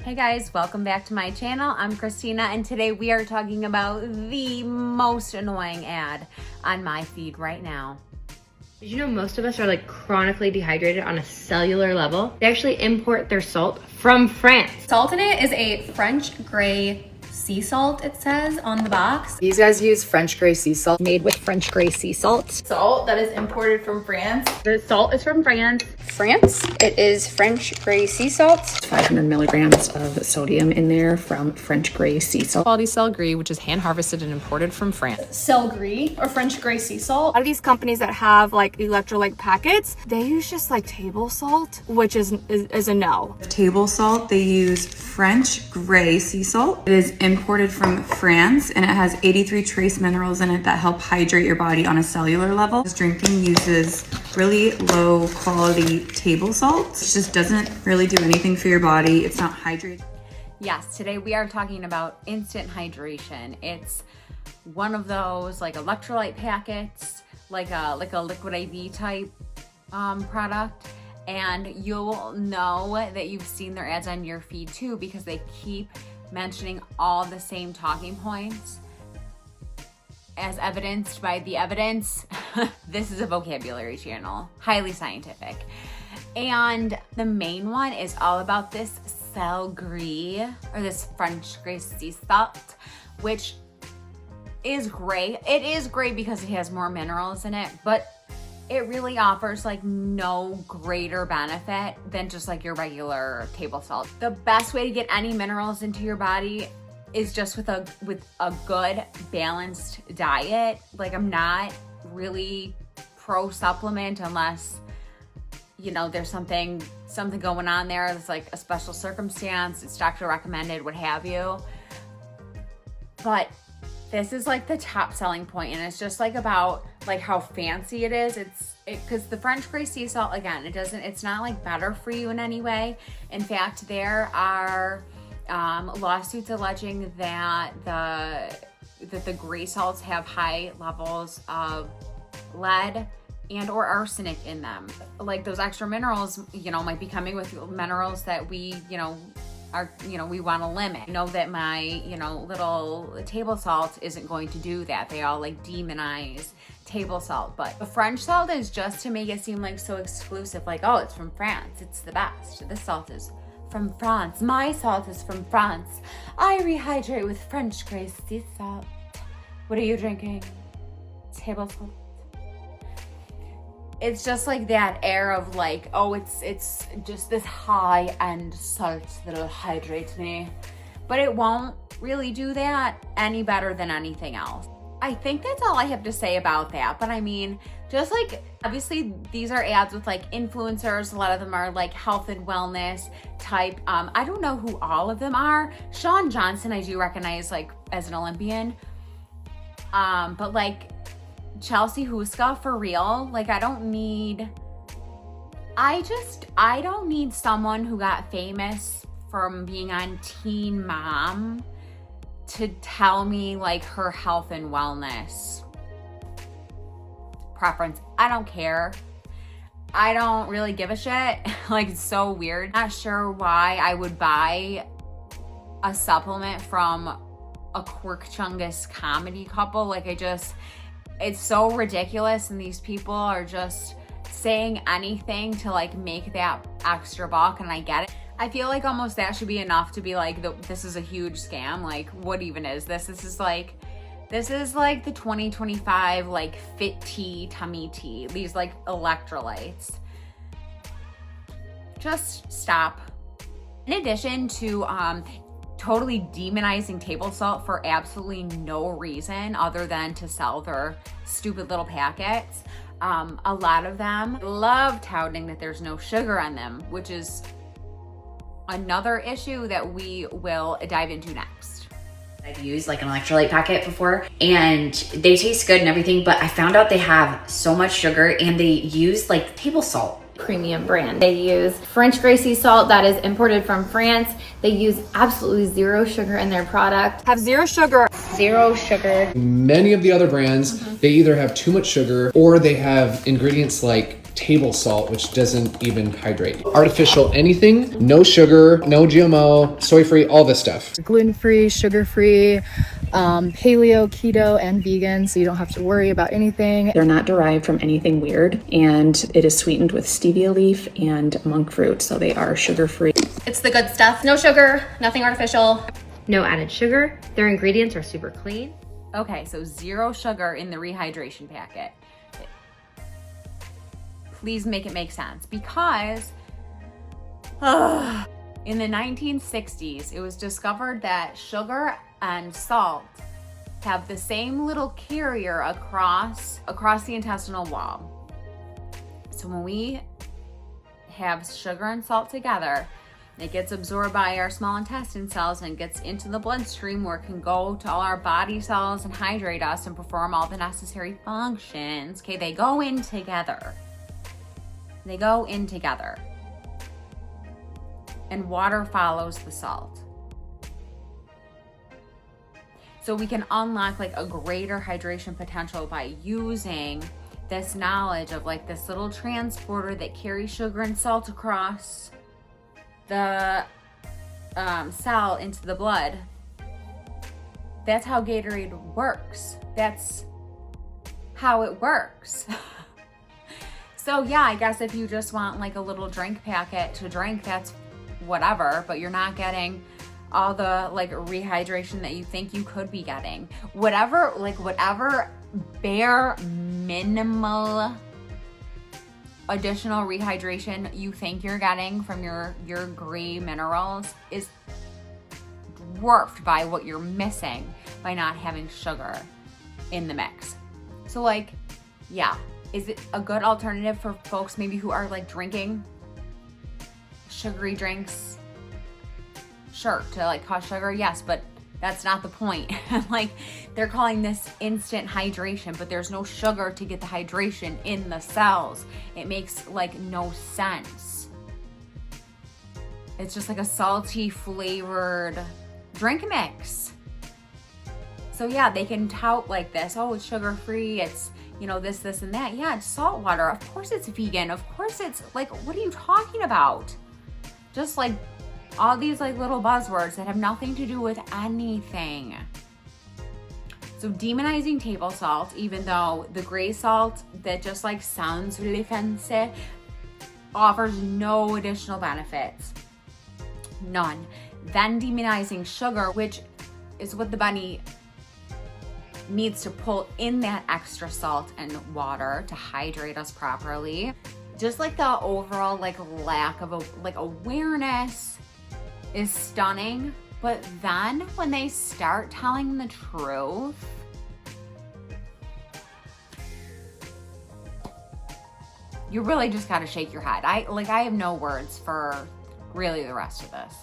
Hey guys, welcome back to my channel. I'm Christina and today we are talking about the most annoying ad on my feed right now. Did you know most of us are like chronically dehydrated on a cellular level? They actually import their salt from France. Salt in it is a French gray sea salt, it says on the box. These guys use French gray sea salt, made with French gray sea salt. Salt that is imported from France. The salt is from France. France, it is French gray sea salt. 500 milligrams of sodium in there from French gray sea salt. Quality cell gris, which is hand harvested and imported from France. Cell gris or French gray sea salt. A lot of these companies that have like electrolyte packets, they use just like table salt, which is a no. Table salt, they use French gray sea salt. It is imported from France and it has 83 trace minerals in it that help hydrate your body on a cellular level. This drinking uses really low quality table salt. It just doesn't really do anything for your body. It's not hydrated. Yes, today we are talking about instant hydration. It's one of those like electrolyte packets, like a liquid IV type product. And you'll know that you've seen their ads on your feed too because they keep mentioning all the same talking points as evidenced by the evidence. This is a vocabulary channel, highly scientific. And the main one is all about this cell gris or this French gray sea salt, which is great. It is great because it has more minerals in it, but it really offers like no greater benefit than just like your regular table salt. The best way to get any minerals into your body is just with a good balanced diet. Like I'm not really pro supplement unless, you know, there's something going on there. It's like a special circumstance, it's doctor recommended, what have you. But this is like the top selling point, and it's just like about like how fancy it is. Because the French gray sea salt, again, it's not like better for you in any way. In fact, there are lawsuits alleging that the gray salts have high levels of lead and or arsenic in them. Like those extra minerals, you know, might be coming with minerals that we, we want to limit. I know that my, little table salt isn't going to do that. They all like demonize table salt, but the French salt is just to make it seem like so exclusive, like, oh, it's from France, it's the best. This salt is from France. My salt is from France. I rehydrate with French gray sea salt. What are you drinking? Table salt. It's just like that air of like, oh, it's just this high-end salt that'll hydrate me. But it won't really do that any better than anything else. I think that's all I have to say about that. But I mean, just like, obviously these are ads with like influencers. A lot of them are like health and wellness type. I don't know who all of them are. Shawn Johnson, I do recognize like as an Olympian. But like, Chelsea Huska, for real, like I don't need someone who got famous from being on Teen Mom to tell me like her health and wellness preference. I don't care. I don't really give a shit. Like it's so weird. Not sure why I would buy a supplement from a Quirk Chungus comedy couple. Like it's so ridiculous, and these people are just saying anything to like make that extra buck, and I get it. I feel like almost that should be enough to be like, this is a huge scam. Like, what even is this? This is like the 2025 like fit tea, tummy tea. These like electrolytes. Just stop. In addition to totally demonizing table salt for absolutely no reason other than to sell their stupid little packets. A lot of them love touting that there's no sugar on them, which is another issue that we will dive into next. I've used like an electrolyte packet before and they taste good and everything, but I found out they have so much sugar and they use like table salt. Premium brand. They use French gray sea salt that is imported from France. They use absolutely zero sugar in their product. Have zero sugar. Zero sugar. Many of the other brands, they either have too much sugar or they have ingredients like table salt, which doesn't even hydrate. Artificial anything, no sugar, no GMO, soy-free, all this stuff. Gluten-free, sugar-free, paleo, keto, and vegan, so you don't have to worry about anything. They're not derived from anything weird, and it is sweetened with stevia leaf and monk fruit, so they are sugar-free. It's the good stuff. No sugar, nothing artificial. No added sugar. Their ingredients are super clean. Okay, so 0 sugar in the rehydration packet. Please make it make sense, because in the 1960s, it was discovered that sugar and salt have the same little carrier across the intestinal wall. So when we have sugar and salt together, it gets absorbed by our small intestine cells and gets into the bloodstream, where it can go to all our body cells and hydrate us and perform all the necessary functions. Okay, they go in together. They go in together. And water follows the salt. So we can unlock like a greater hydration potential by using this knowledge of like this little transporter that carries sugar and salt across the cell into the blood. That's how Gatorade works. That's how it works. So yeah, I guess if you just want like a little drink packet to drink, that's whatever, but you're not getting all the like rehydration that you think you could be getting. Whatever bare minimal additional rehydration you think you're getting from your gray minerals is dwarfed by what you're missing by not having sugar in the mix. So like, yeah, is it a good alternative for folks maybe who are like drinking sugary drinks? Sure, to like cause sugar, yes, but that's not the point. Like, they're calling this instant hydration, but there's no sugar to get the hydration in the cells. It makes like no sense. It's just like a salty flavored drink mix. So yeah, they can tout like this, oh, it's sugar free, it's, you know, this, and that. Yeah, it's salt water. Of course it's vegan. Of course it's like, what are you talking about? Just like all these like little buzzwords that have nothing to do with anything. So demonizing table salt, even though the gray salt that just like sounds really fancy, offers no additional benefits. None. Then demonizing sugar, which is what the bunny needs to pull in that extra salt and water to hydrate us properly. Just like the overall like lack of awareness is stunning. But then when they start telling the truth, you really just gotta shake your head. I have no words for really the rest of this.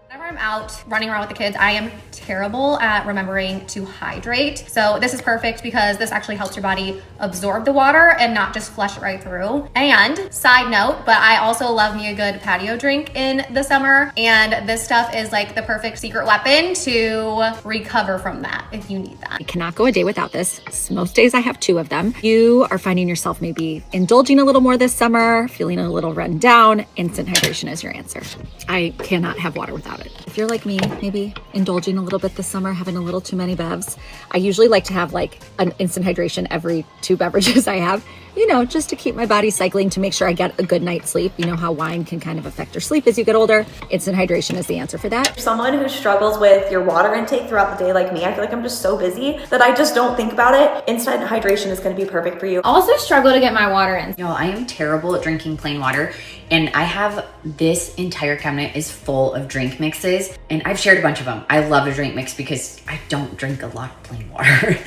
Whenever I'm out running around with the kids, I am terrible at remembering to hydrate. So this is perfect because this actually helps your body absorb the water and not just flush it right through. And side note, but I also love me a good patio drink in the summer. And this stuff is like the perfect secret weapon to recover from that if you need that. I cannot go a day without this. Most days I have 2 of them. You are finding yourself maybe indulging a little more this summer, feeling a little run down. Instant hydration is your answer. I cannot have water without it. If you're like me, maybe indulging a little bit this summer, having a little too many bevs, I usually like to have like an instant hydration every 2 beverages I have, you know, just to keep my body cycling, to make sure I get a good night's sleep. You know how wine can kind of affect your sleep as you get older. Instant hydration is the answer for that. Someone who struggles with your water intake throughout the day like me, I feel like I'm just so busy that I just don't think about it. Instant hydration is going to be perfect for you. Also struggle to get my water in. Y'all, I am terrible at drinking plain water, and I have this entire cabinet is full of drink mixes, and I've shared a bunch of them. I love a drink mix because I don't drink a lot of plain water.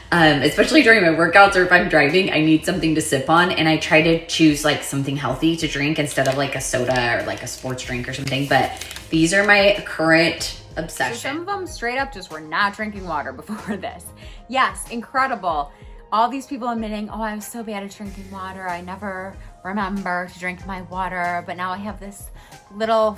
Especially during my workouts or if I'm driving, I need something to sip on, and I try to choose like something healthy to drink instead of like a soda or like a sports drink or something. But these are my current obsession. So some of them straight up just were not drinking water before this. Yes, incredible. All these people admitting, oh, I was so bad at drinking water. I never remember to drink my water, but now I have this little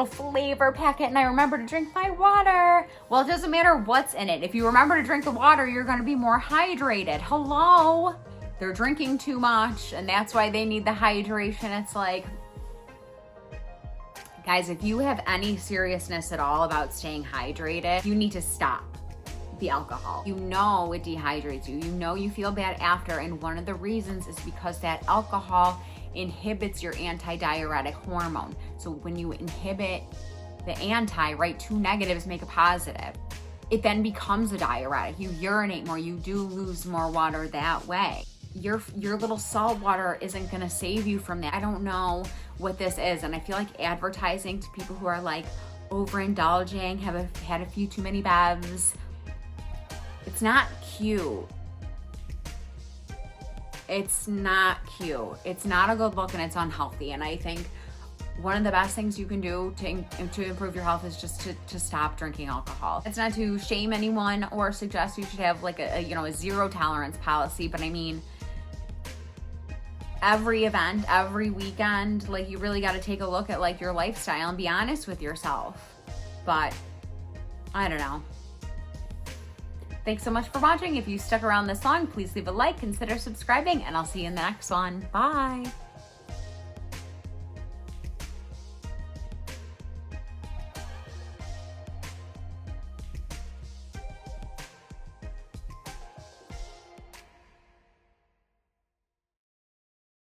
flavor packet and I remember to drink my water. Well, it doesn't matter what's in it. If you remember to drink the water, you're gonna be more hydrated. Hello? they're drinking too much and that's why they need the hydration. It's like, guys, if you have any seriousness at all about staying hydrated, you need to stop the alcohol. You know it dehydrates you. You know you feel bad after, and one of the reasons is because that alcohol inhibits your anti-diuretic hormone. So when you inhibit the anti, right, two negatives make a positive. It then becomes a diuretic. You urinate more, you do lose more water that way. Your little salt water isn't gonna save you from that. I don't know what this is, and I feel like advertising to people who are like overindulging, have had a few too many bevs. It's not cute. It's not cute. It's not a good look, and it's unhealthy. And I think one of the best things you can do to improve your health is just to stop drinking alcohol. It's not to shame anyone or suggest you should have like a zero tolerance policy, but I mean, every event, every weekend, like you really got to take a look at like your lifestyle and be honest with yourself. But I don't know. Thanks so much for watching. If you stuck around this long, please leave a like, consider subscribing, and I'll see you in the next one. Bye.